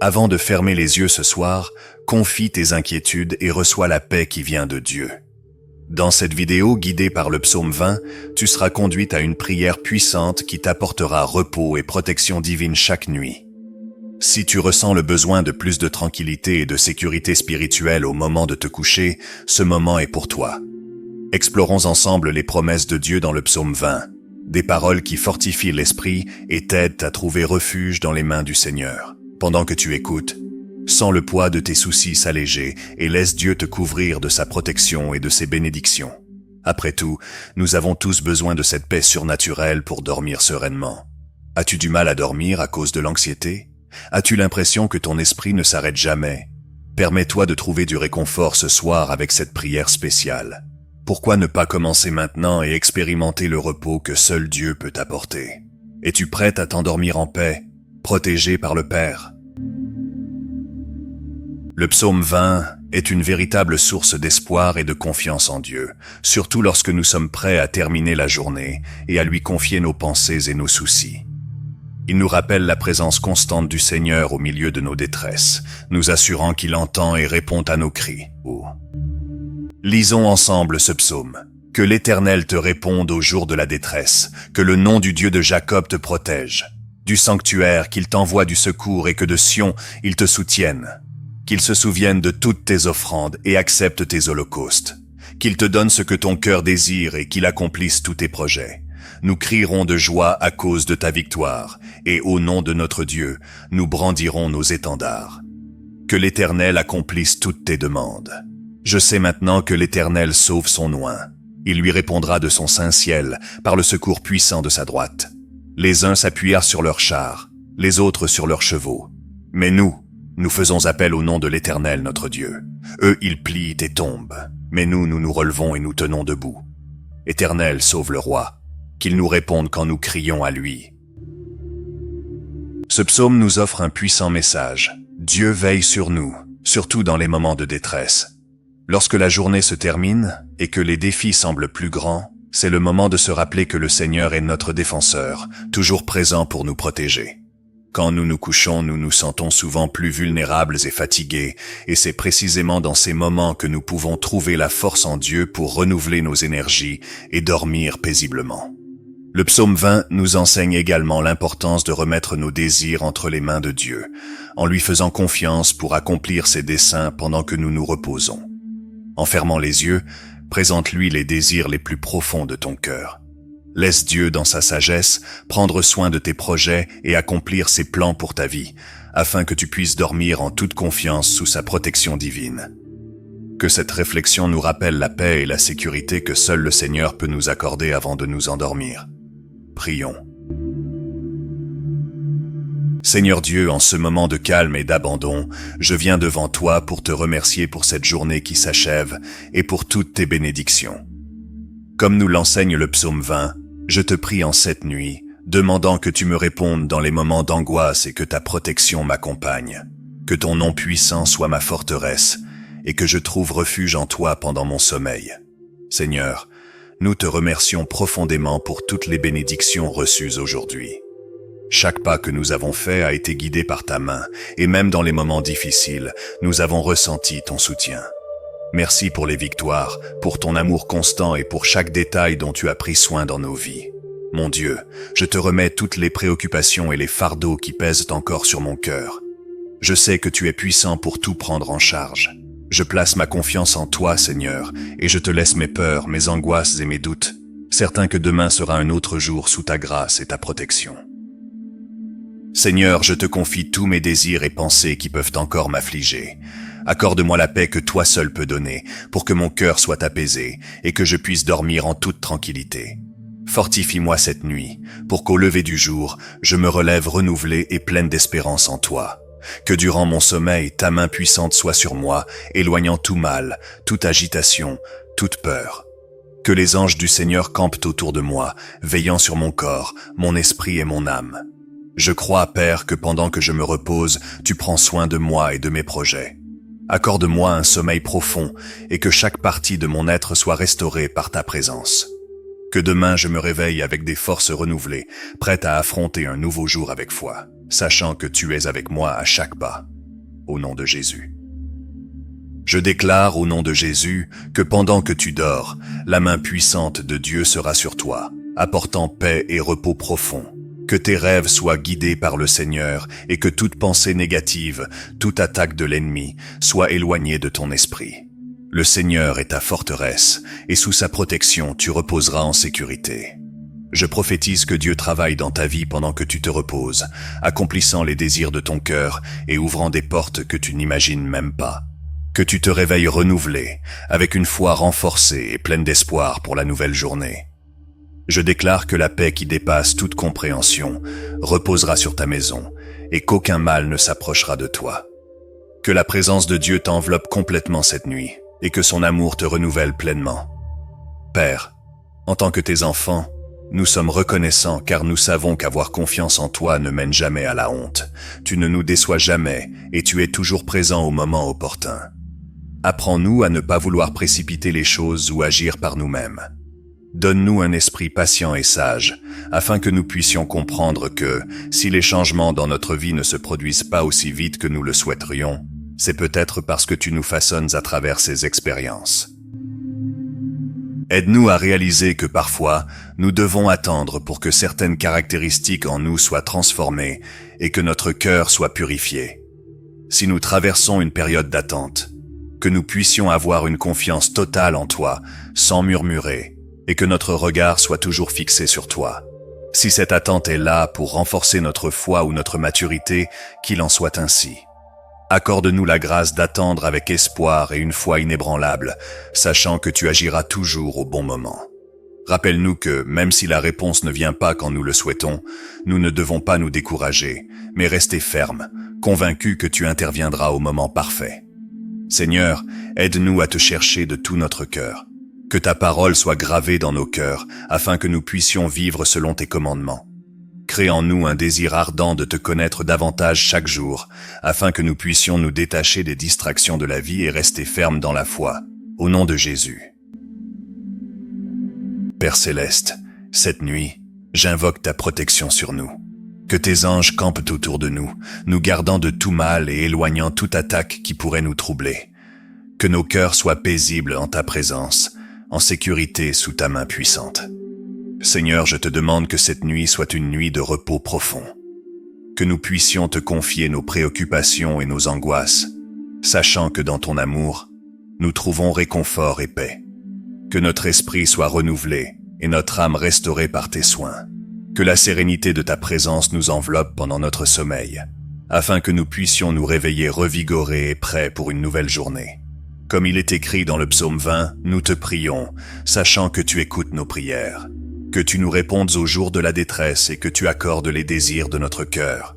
Avant de fermer les yeux ce soir, confie tes inquiétudes et reçois la paix qui vient de Dieu. Dans cette vidéo, guidée par le psaume 20, tu seras conduite à une prière puissante qui t'apportera repos et protection divine chaque nuit. Si tu ressens le besoin de plus de tranquillité et de sécurité spirituelle au moment de te coucher, ce moment est pour toi. Explorons ensemble les promesses de Dieu dans le psaume 20, des paroles qui fortifient l'esprit et t'aident à trouver refuge dans les mains du Seigneur. Pendant que tu écoutes, sens le poids de tes soucis s'alléger et laisse Dieu te couvrir de sa protection et de ses bénédictions. Après tout, nous avons tous besoin de cette paix surnaturelle pour dormir sereinement. As-tu du mal à dormir à cause de l'anxiété? As-tu l'impression que ton esprit ne s'arrête jamais? Permets-toi de trouver du réconfort ce soir avec cette prière spéciale. Pourquoi ne pas commencer maintenant et expérimenter le repos que seul Dieu peut t'apporter? Es-tu prête à t'endormir en paix, protégée par le Père? Le psaume 20 est une véritable source d'espoir et de confiance en Dieu, surtout lorsque nous sommes prêts à terminer la journée et à lui confier nos pensées et nos soucis. Il nous rappelle la présence constante du Seigneur au milieu de nos détresses, nous assurant qu'il entend et répond à nos cris. Lisons ensemble ce psaume. Que l'Éternel te réponde au jour de la détresse, que le nom du Dieu de Jacob te protège. Du sanctuaire, qu'il t'envoie du secours et que de Sion, il te soutienne. Qu'il se souvienne de toutes tes offrandes et accepte tes holocaustes. Qu'il te donne ce que ton cœur désire et qu'il accomplisse tous tes projets. Nous crierons de joie à cause de ta victoire, et au nom de notre Dieu, nous brandirons nos étendards. Que l'Éternel accomplisse toutes tes demandes. Je sais maintenant que l'Éternel sauve son oint. Il lui répondra de son saint ciel, par le secours puissant de sa droite. Les uns s'appuyèrent sur leurs chars, les autres sur leurs chevaux. Mais nous faisons appel au nom de l'Éternel notre Dieu. Eux, ils plient et tombent, mais nous nous relevons et nous tenons debout. Éternel, sauve le roi, qu'il nous réponde quand nous crions à lui. Ce psaume nous offre un puissant message. Dieu veille sur nous, surtout dans les moments de détresse. Lorsque la journée se termine et que les défis semblent plus grands, c'est le moment de se rappeler que le Seigneur est notre défenseur, toujours présent pour nous protéger. Quand nous nous couchons, nous nous sentons souvent plus vulnérables et fatigués, et c'est précisément dans ces moments que nous pouvons trouver la force en Dieu pour renouveler nos énergies et dormir paisiblement. Le psaume 20 nous enseigne également l'importance de remettre nos désirs entre les mains de Dieu, en lui faisant confiance pour accomplir ses desseins pendant que nous nous reposons. En fermant les yeux, présente-lui les désirs les plus profonds de ton cœur. Laisse Dieu, dans sa sagesse, prendre soin de tes projets et accomplir ses plans pour ta vie, afin que tu puisses dormir en toute confiance sous sa protection divine. Que cette réflexion nous rappelle la paix et la sécurité que seul le Seigneur peut nous accorder avant de nous endormir. Prions. Seigneur Dieu, en ce moment de calme et d'abandon, je viens devant toi pour te remercier pour cette journée qui s'achève et pour toutes tes bénédictions. Comme nous l'enseigne le psaume 20, je te prie en cette nuit, demandant que tu me répondes dans les moments d'angoisse et que ta protection m'accompagne. Que ton nom puissant soit ma forteresse et que je trouve refuge en toi pendant mon sommeil. Seigneur, nous te remercions profondément pour toutes les bénédictions reçues aujourd'hui. Chaque pas que nous avons fait a été guidé par ta main, et même dans les moments difficiles, nous avons ressenti ton soutien. Merci pour les victoires, pour ton amour constant et pour chaque détail dont tu as pris soin dans nos vies. Mon Dieu, je te remets toutes les préoccupations et les fardeaux qui pèsent encore sur mon cœur. Je sais que tu es puissant pour tout prendre en charge. Je place ma confiance en toi, Seigneur, et je te laisse mes peurs, mes angoisses et mes doutes, certain que demain sera un autre jour sous ta grâce et ta protection. Seigneur, je te confie tous mes désirs et pensées qui peuvent encore m'affliger. Accorde-moi la paix que toi seul peux donner, pour que mon cœur soit apaisé et que je puisse dormir en toute tranquillité. Fortifie-moi cette nuit, pour qu'au lever du jour, je me relève renouvelé et pleine d'espérance en toi. Que durant mon sommeil, ta main puissante soit sur moi, éloignant tout mal, toute agitation, toute peur. Que les anges du Seigneur campent autour de moi, veillant sur mon corps, mon esprit et mon âme. Je crois, Père, que pendant que je me repose, tu prends soin de moi et de mes projets. Accorde-moi un sommeil profond et que chaque partie de mon être soit restaurée par ta présence. Que demain je me réveille avec des forces renouvelées, prête à affronter un nouveau jour avec foi. sachant que tu es avec moi à chaque pas. Au nom de Jésus. Je déclare au nom de Jésus que pendant que tu dors, la main puissante de Dieu sera sur toi, apportant paix et repos profond. Que tes rêves soient guidés par le Seigneur et que toute pensée négative, toute attaque de l'ennemi soit éloignée de ton esprit. Le Seigneur est ta forteresse et sous sa protection tu reposeras en sécurité. Je prophétise que Dieu travaille dans ta vie pendant que tu te reposes, accomplissant les désirs de ton cœur et ouvrant des portes que tu n'imagines même pas. Que tu te réveilles renouvelé, avec une foi renforcée et pleine d'espoir pour la nouvelle journée. Je déclare que la paix qui dépasse toute compréhension reposera sur ta maison et qu'aucun mal ne s'approchera de toi. Que la présence de Dieu t'enveloppe complètement cette nuit et que son amour te renouvelle pleinement. Père, en tant que tes enfants, nous sommes reconnaissants car nous savons qu'avoir confiance en toi ne mène jamais à la honte. Tu ne nous déçois jamais et tu es toujours présent au moment opportun. Apprends-nous à ne pas vouloir précipiter les choses ou agir par nous-mêmes. Donne-nous un esprit patient et sage, afin que nous puissions comprendre que, si les changements dans notre vie ne se produisent pas aussi vite que nous le souhaiterions, c'est peut-être parce que tu nous façonnes à travers ces expériences. Aide-nous à réaliser que parfois, nous devons attendre pour que certaines caractéristiques en nous soient transformées et que notre cœur soit purifié. Si nous traversons une période d'attente, que nous puissions avoir une confiance totale en toi, sans murmurer, et que notre regard soit toujours fixé sur toi. Si cette attente est là pour renforcer notre foi ou notre maturité, qu'il en soit ainsi. Accorde-nous la grâce d'attendre avec espoir et une foi inébranlable, sachant que tu agiras toujours au bon moment. Rappelle-nous que, même si la réponse ne vient pas quand nous le souhaitons, nous ne devons pas nous décourager, mais rester fermes, convaincus que tu interviendras au moment parfait. Seigneur, aide-nous à te chercher de tout notre cœur. Que ta parole soit gravée dans nos cœurs, afin que nous puissions vivre selon tes commandements. Crée en nous un désir ardent de te connaître davantage chaque jour, afin que nous puissions nous détacher des distractions de la vie et rester fermes dans la foi. Au nom de Jésus. Père céleste, cette nuit, j'invoque ta protection sur nous. Que tes anges campent autour de nous, nous gardant de tout mal et éloignant toute attaque qui pourrait nous troubler. Que nos cœurs soient paisibles en ta présence, en sécurité sous ta main puissante. Seigneur, je te demande que cette nuit soit une nuit de repos profond. Que nous puissions te confier nos préoccupations et nos angoisses, sachant que dans ton amour, nous trouvons réconfort et paix. Que notre esprit soit renouvelé et notre âme restaurée par tes soins. Que la sérénité de ta présence nous enveloppe pendant notre sommeil, afin que nous puissions nous réveiller revigorés et prêts pour une nouvelle journée. Comme il est écrit dans le psaume 20, nous te prions, sachant que tu écoutes nos prières, que tu nous répondes au jour de la détresse et que tu accordes les désirs de notre cœur,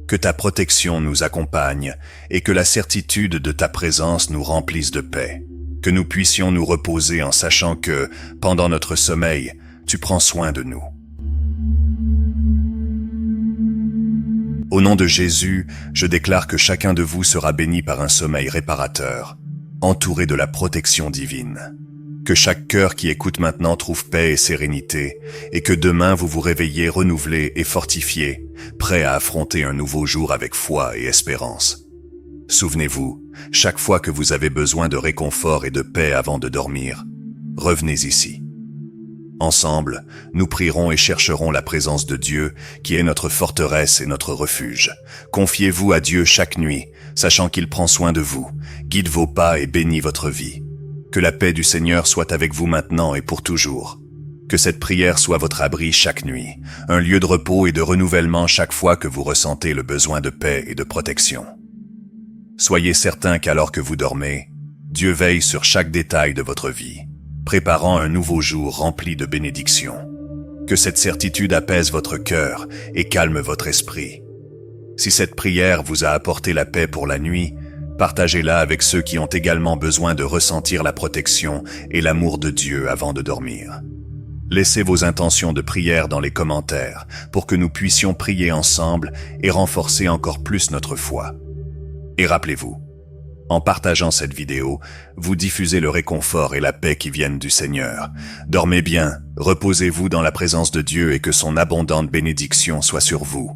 que ta protection nous accompagne et que la certitude de ta présence nous remplisse de paix, que nous puissions nous reposer en sachant que, pendant notre sommeil, tu prends soin de nous. Au nom de Jésus, je déclare que chacun de vous sera béni par un sommeil réparateur, entouré de la protection divine. Que chaque cœur qui écoute maintenant trouve paix et sérénité, et que demain vous vous réveillez renouvelé et fortifié, prêt à affronter un nouveau jour avec foi et espérance. Souvenez-vous, chaque fois que vous avez besoin de réconfort et de paix avant de dormir, revenez ici. Ensemble, nous prierons et chercherons la présence de Dieu, qui est notre forteresse et notre refuge. Confiez-vous à Dieu chaque nuit, sachant qu'il prend soin de vous, guide vos pas et bénit votre vie. Que la paix du Seigneur soit avec vous maintenant et pour toujours. Que cette prière soit votre abri chaque nuit, un lieu de repos et de renouvellement chaque fois que vous ressentez le besoin de paix et de protection. Soyez certains qu'alors que vous dormez, Dieu veille sur chaque détail de votre vie, préparant un nouveau jour rempli de bénédictions. Que cette certitude apaise votre cœur et calme votre esprit. Si cette prière vous a apporté la paix pour la nuit, partagez-la avec ceux qui ont également besoin de ressentir la protection et l'amour de Dieu avant de dormir. Laissez vos intentions de prière dans les commentaires pour que nous puissions prier ensemble et renforcer encore plus notre foi. Et rappelez-vous, en partageant cette vidéo, vous diffusez le réconfort et la paix qui viennent du Seigneur. Dormez bien, reposez-vous dans la présence de Dieu et que son abondante bénédiction soit sur vous.